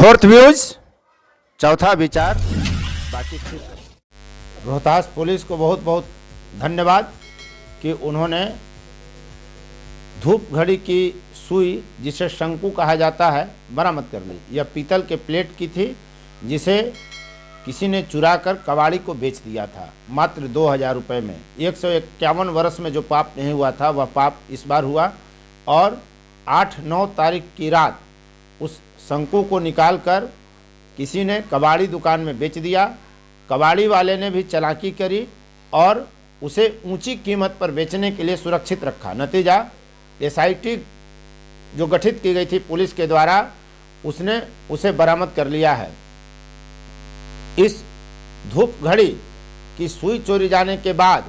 Fourth views, चौथा विचार, बाकी ठीक। रोहतास पुलिस को बहुत बहुत धन्यवाद कि उन्होंने धूप घड़ी की सुई जिसे शंकु कहा जाता है बरामद कर ली। यह पीतल के प्लेट की थी जिसे किसी ने चुरा कर कबाड़ी को बेच दिया था मात्र 2000 रुपये में। 151 वर्ष में जो पाप नहीं हुआ था वह पाप इस बार हुआ और 8-9 तारीख की रात उस शंकु को निकालकर किसी ने कबाड़ी दुकान में बेच दिया। कबाड़ी वाले ने भी चालाकी करी और उसे ऊंची कीमत पर बेचने के लिए सुरक्षित रखा। नतीजा एसआईटी जो गठित की गई थी पुलिस के द्वारा उसने उसे बरामद कर लिया है। इस धूप घड़ी की सुई चोरी जाने के बाद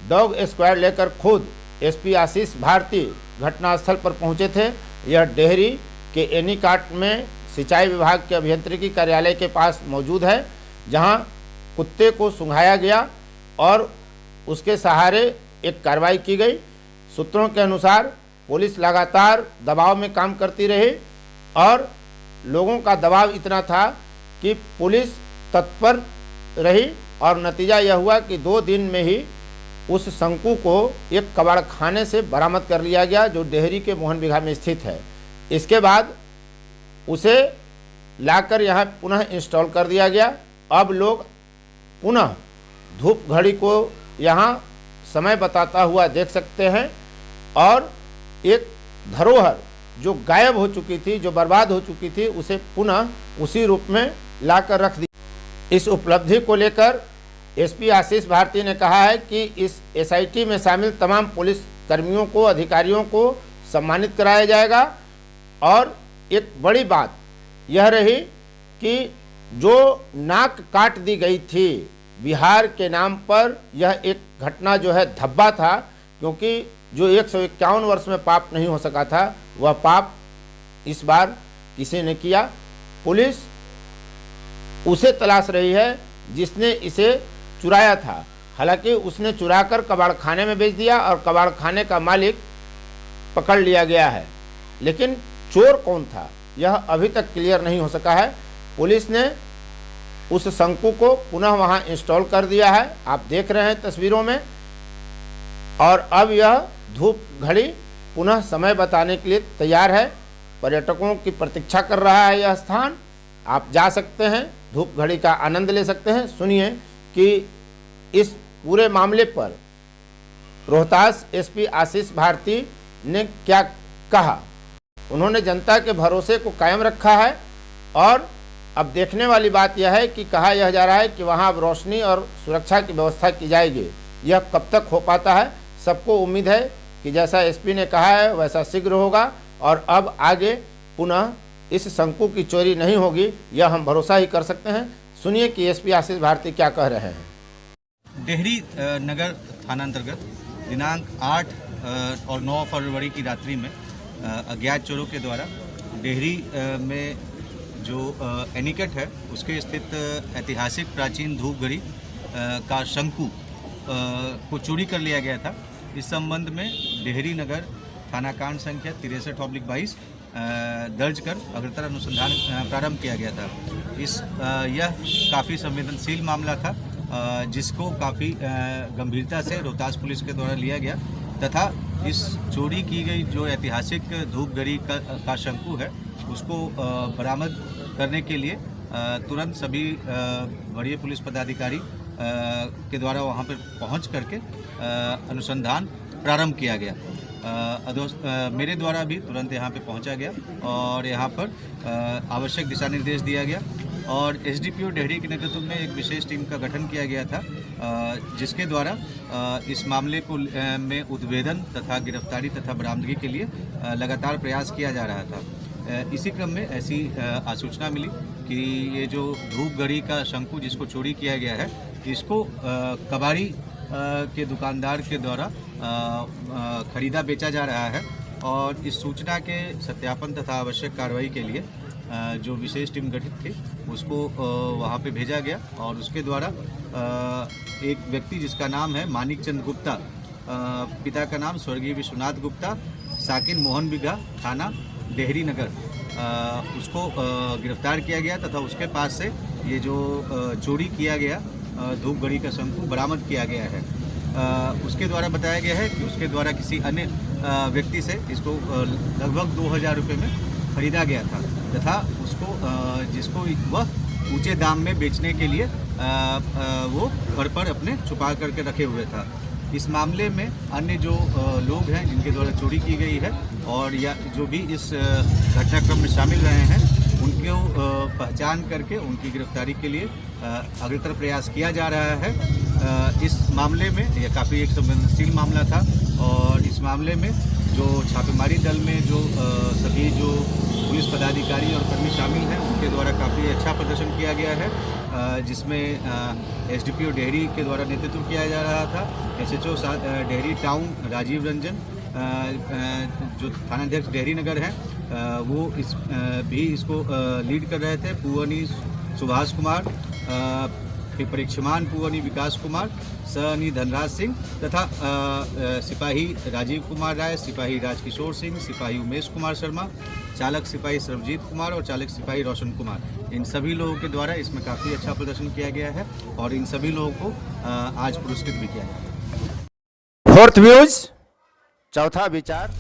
डॉग स्क्वाड लेकर खुद एसपी आशीष भारती घटनास्थल पर पहुंचे थे। यह डेहरी के एनीकाट में सिंचाई विभाग के अभियंत्रिकी कार्यालय के पास मौजूद है, जहां कुत्ते को सूंघाया गया और उसके सहारे एक कार्रवाई की गई। सूत्रों के अनुसार पुलिस लगातार दबाव में काम करती रही और लोगों का दबाव इतना था कि पुलिस तत्पर रही और नतीजा यह हुआ कि 2 दिन में ही उस शंकु को एक कबाड़खाने से बरामद कर लिया गया जो डेहरी के मोहन बिघा में स्थित है। इसके बाद उसे लाकर यहाँ पुनः इंस्टॉल कर दिया गया। अब लोग पुनः धूप घड़ी को यहाँ समय बताता हुआ देख सकते हैं और एक धरोहर जो गायब हो चुकी थी, जो बर्बाद हो चुकी थी, उसे पुनः उसी रूप में लाकर रख दिया। इस उपलब्धि को लेकर एसपी आशीष भारती ने कहा है कि इस एसआईटी में शामिल तमाम पुलिस कर्मियों को, अधिकारियों को सम्मानित कराया जाएगा। और एक बड़ी बात यह रही कि जो नाक काट दी गई थी बिहार के नाम पर, यह एक घटना जो है धब्बा था, क्योंकि जो 151 वर्ष में पाप नहीं हो सका था वह पाप इस बार किसी ने किया। पुलिस उसे तलाश रही है जिसने इसे चुराया था। हालांकि उसने चुराकर कबाड़खाने में बेच दिया और कबाड़खाने का मालिक पकड़ लिया गया है, लेकिन चोर कौन था यह अभी तक क्लियर नहीं हो सका है। पुलिस ने उस शंकु को पुनः वहां इंस्टॉल कर दिया है, आप देख रहे हैं तस्वीरों में। और अब यह धूप घड़ी पुनः समय बताने के लिए तैयार है। पर्यटकों की प्रतीक्षा कर रहा है यह स्थान। आप जा सकते हैं, धूप घड़ी का आनंद ले सकते हैं। सुनिए कि इस पूरे मामले पर रोहतास एसपी आशीष भारती ने क्या कहा। उन्होंने जनता के भरोसे को कायम रखा है और अब देखने वाली बात यह है कि कहा यह जा रहा है कि वहां अब रोशनी और सुरक्षा की व्यवस्था की जाएगी। यह कब तक हो पाता है, सबको उम्मीद है कि जैसा एसपी ने कहा है वैसा शीघ्र होगा और अब आगे पुनः इस शंकु की चोरी नहीं होगी, यह हम भरोसा ही कर सकते हैं। सुनिए कि एसपी आशीष भारती क्या कह रहे हैं। डेहरी नगर थाना अंतर्गत दिनांक 8 और 9 फरवरी की रात्रि में अज्ञात चोरों के द्वारा डेहरी में जो एनीकट है उसके स्थित ऐतिहासिक प्राचीन धूप घड़ी का शंकु को चोरी कर लिया गया था। इस संबंध में डेहरी नगर थाना कांड संख्या 63/22 दर्ज कर अग्रतर अनुसंधान प्रारंभ किया गया था। यह काफ़ी संवेदनशील मामला था जिसको काफ़ी गंभीरता से रोहतास पुलिस के द्वारा लिया गया तथा इस चोरी की गई जो ऐतिहासिक धूप घड़ी का शंकु है उसको बरामद करने के लिए तुरंत सभी वरीय पुलिस पदाधिकारी के द्वारा वहां पर पहुंच करके अनुसंधान प्रारंभ किया गया। मेरे द्वारा भी तुरंत यहां पे पहुंचा गया और यहां पर आवश्यक दिशा निर्देश दिया गया और एसडीपीओ डेहरी के नेतृत्व में एक विशेष टीम का गठन किया गया था जिसके द्वारा इस मामले को में उद्भेदन तथा गिरफ्तारी तथा बरामदगी के लिए लगातार प्रयास किया जा रहा था। इसी क्रम में ऐसी आसूचना मिली कि ये जो धूप घड़ी का शंकु जिसको चोरी किया गया है इसको कबाड़ी के दुकानदार के द्वारा खरीदा बेचा जा रहा है और इस सूचना के सत्यापन तथा आवश्यक कार्रवाई के लिए जो विशेष टीम गठित थी उसको वहाँ पे भेजा गया और उसके द्वारा एक व्यक्ति जिसका नाम है मानिक चंद गुप्ता, पिता का नाम स्वर्गीय विश्वनाथ गुप्ता, साकिन मोहन बिघा, थाना डेहरी नगर, उसको गिरफ्तार किया गया तथा उसके पास से ये जो चोरी किया गया धूप घड़ी का शंकु बरामद किया गया है। उसके द्वारा बताया गया है कि उसके द्वारा किसी अन्य व्यक्ति से इसको लगभग 2000 रुपये में खरीदा गया था तथा उसको जिसको वह ऊंचे दाम में बेचने के लिए वो घर पर अपने छुपा करके रखे हुए था। इस मामले में अन्य जो लोग हैं जिनके द्वारा चोरी की गई है और या जो भी इस घटनाक्रम में शामिल रहे हैं उनको पहचान करके उनकी गिरफ्तारी के लिए अग्रतर प्रयास किया जा रहा है। इस मामले में यह काफ़ी एक संवेदनशील मामला था और इस मामले में जो छापेमारी दल में जो सभी जो पुलिस पदाधिकारी और कर्मी शामिल हैं उनके द्वारा काफ़ी अच्छा प्रदर्शन किया गया है, जिसमें एसडीपीओ डेहरी के द्वारा नेतृत्व किया जा रहा था। एसएचओ डेहरी टाउन राजीव रंजन, जो थानाध्यक्ष डेहरी नगर हैं, वो इसको लीड कर रहे थे। पुअनी सुभाष कुमार, फिर परीक्षमान पुअनी विकास कुमार, सहनी धनराज सिंह तथा सिपाही राजीव कुमार राय, सिपाही राजकिशोर सिंह, सिपाही उमेश कुमार शर्मा, चालक सिपाही सर्वजीत कुमार और चालक सिपाही रोशन कुमार। इन सभी लोगों के द्वारा इसमें काफ़ी अच्छा प्रदर्शन किया गया है और इन सभी लोगों को आज पुरस्कृत भी किया गया है। फोर्थ व्यूज, चौथा विचार।